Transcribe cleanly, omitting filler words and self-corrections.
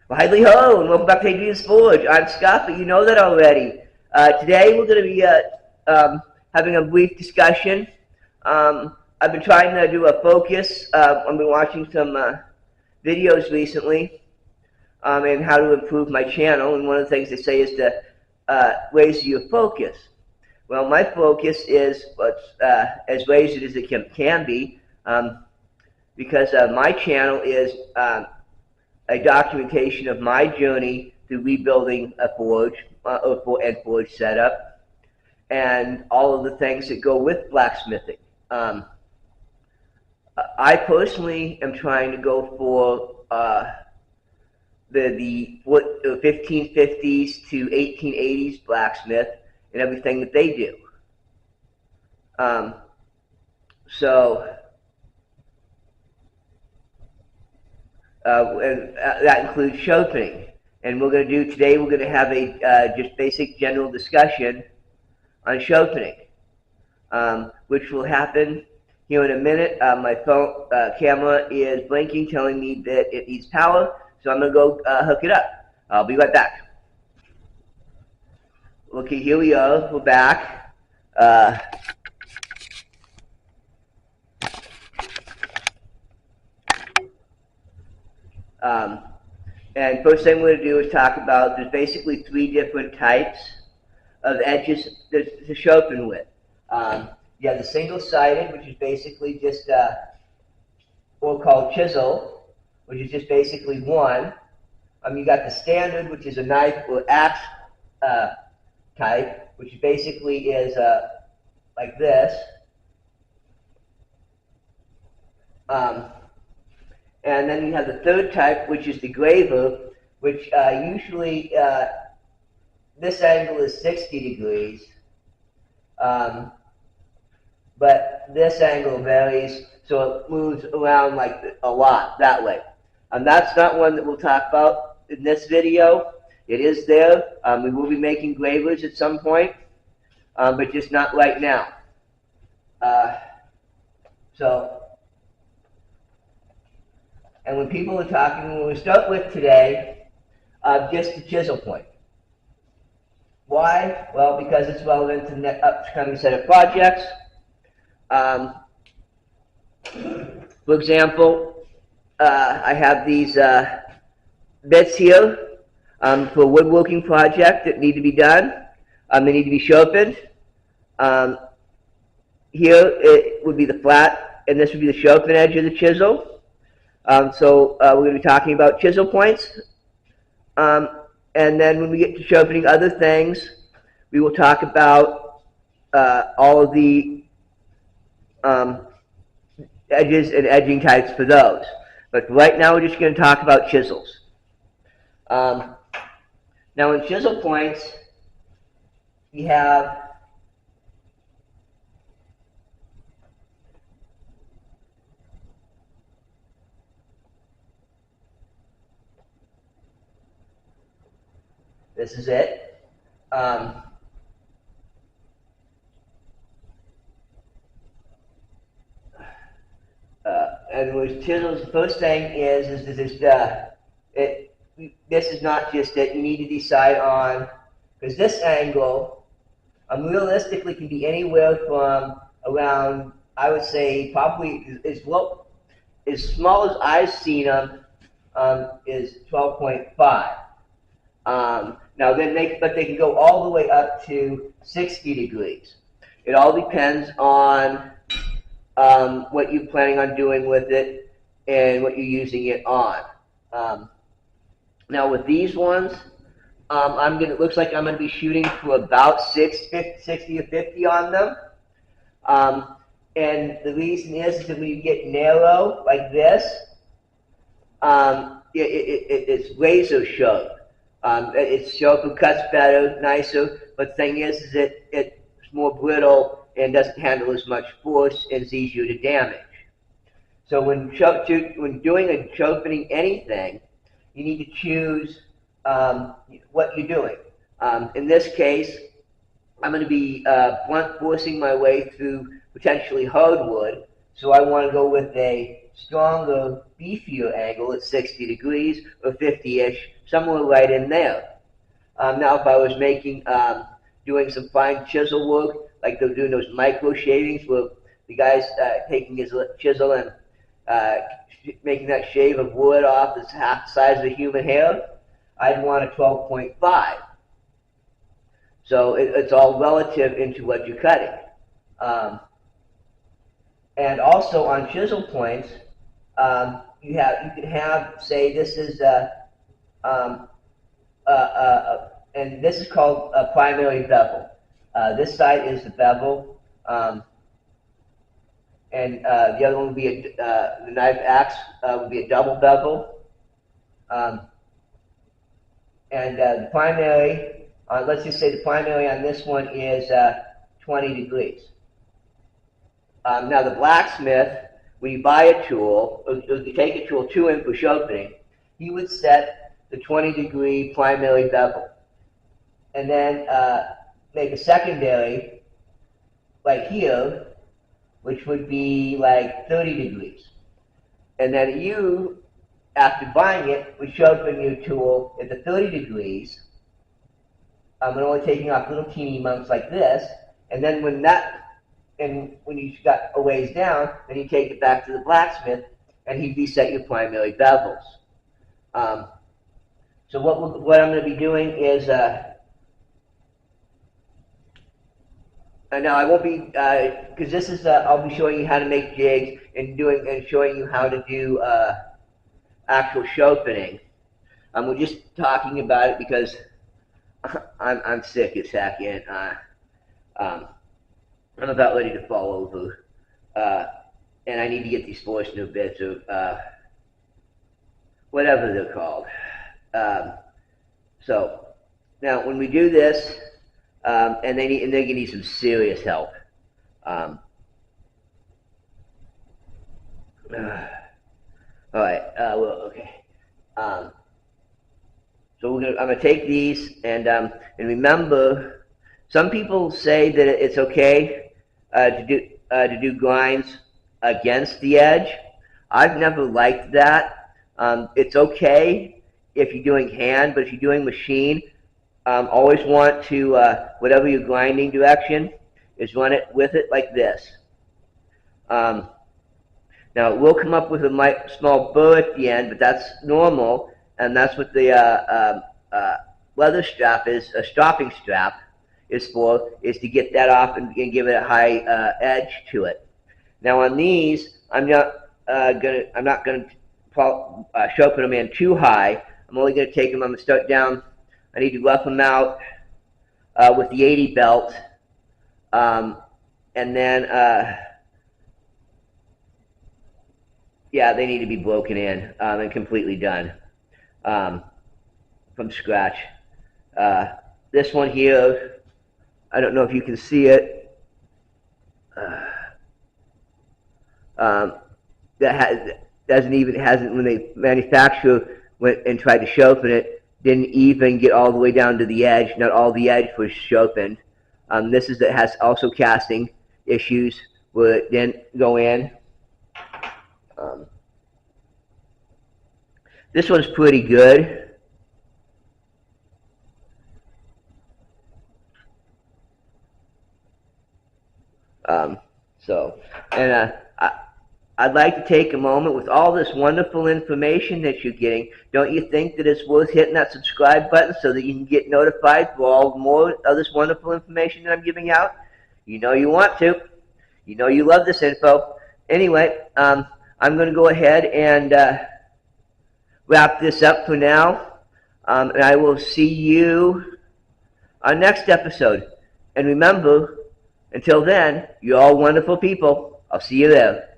Well, hi, ho, and welcome back to Educed Forge. I'm Scott, but you know that already. Today we're going to be having a brief discussion. I've been trying to do a focus. I've been watching some videos recently and how to improve my channel, and one of the things they say is to raise your focus. Well, my focus is as raised as it can be because my channel is a documentation of my journey through rebuilding a forge and forge setup, and all of the things that go with blacksmithing. I personally am trying to go for the 1550s to 1880s blacksmith and everything that they do. And that includes sharpening. And we're going to do today, we're going to have a just basic general discussion on sharpening, which will happen here in a minute. My phone camera is blinking, telling me that it needs power, so I'm going to go hook it up. I'll be right back. Okay, here we are. We're back. And first thing we're going to do is talk about, there's basically three different types of edges to sharpen with. You have the single-sided, which is basically just what we call chisel, which is just basically one. You got the standard, which is a knife or axe type, which basically is like this. And then you have the third type, which is the graver, which usually this angle is 60 degrees, but this angle varies, so it moves around like a lot that way. And that's not one that we'll talk about in this video. It is there. We will be making gravers at some point, but just not right now. And when people are talking, we'll start with today just the chisel point. Why? Well, because it's relevant to the upcoming set of projects. For example, I have these bits here for a woodworking project that need to be done. They need to be sharpened. Here it would be the flat, and this would be the sharpened edge of the chisel. So we're going to be talking about chisel points. And then when we get to sharpening other things, we will talk about all of the edges and edging types for those. But right now we're just going to talk about chisels. Now in chisel points, we have this is it. And with chisels, the first thing is this is not just it. You need to decide on, because this angle realistically can be anywhere from around, I would say, probably as small as I've seen them is 12.5. Now then but they can go all the way up to 60 degrees. It all depends on what you're planning on doing with it and what you're using it on. Now with these ones, it looks like I'm going to be shooting for about 60 or 50 on them. And the reason is that when you get narrow like this, it's razor sharp. It's sharper, cuts better, nicer, but the thing is that it's more brittle and doesn't handle as much force and is easier to damage. So when doing and sharpening anything, you need to choose what you're doing. In this case, I'm going to be blunt forcing my way through potentially hardwood, so I want to go with a stronger, beefier angle at 60 degrees or 50-ish somewhere right in there. Now, if I was doing some fine chisel work, like they're doing those micro shavings where the guy's taking his chisel and making that shave of wood off that's half the size of the human hair, I'd want a 12.5. So it's all relative into what you're cutting. And also on chisel points, you can have, say, this is and this is called a primary bevel. This side is the bevel, and the other one would be the knife axe would be a double bevel. And the primary, let's just say the primary on this one is 20 degrees. Now the blacksmith, when you buy a tool, or you take a tool to him for sharpening, he would set the 20-degree primary bevel. And then make a secondary, like here, which would be like 30 degrees. And then you, after buying it, would sharpen your tool at the 30 degrees, and only taking off little teeny lumps like this. And then when you got a ways down, then you take it back to the blacksmith, and he'd reset your primary bevels. So what I'm going to be doing is, now I won't be, because this is, I'll be showing you how to make jigs and showing you how to do actual sharpening. We're just talking about it because I'm sick as heck, and I'm about ready to fall over, and I need to get these forced new bits of whatever they're called. So now when we do this, and they're going to need some serious help. All right. Well, okay. So I'm going to take these and remember, some people say that it's okay to do grinds against the edge. I've never liked that. It's okay if you're doing hand, but if you're doing machine, always want to, whatever your grinding direction is, run it with it like this. Now it will come up with a small burr at the end, but that's normal, and that's what the leather strap is, a stopping strap is for, is to get that off and give it a high edge to it. Now on these, I'm not gonna sharpen them in too high. I'm only gonna take them. I'm gonna start down. I need to rough them out with the 80 belt, and then yeah, they need to be broken in and completely done from scratch. This one here, I don't know if you can see it. Hasn't when they manufacture went and tried to sharpen it, didn't even get all the way down to the edge. Not all the edge was sharpened. This is that has also casting issues where it didn't go in. This one's pretty good. I'd like to take a moment with all this wonderful information that you're getting. Don't you think that it's worth hitting that subscribe button so that you can get notified for all more of this wonderful information that I'm giving out? You know you want to. You know you love this info. Anyway, I'm going to go ahead and wrap this up for now. And I will see you on next episode. And remember, until then, you're all wonderful people. I'll see you there.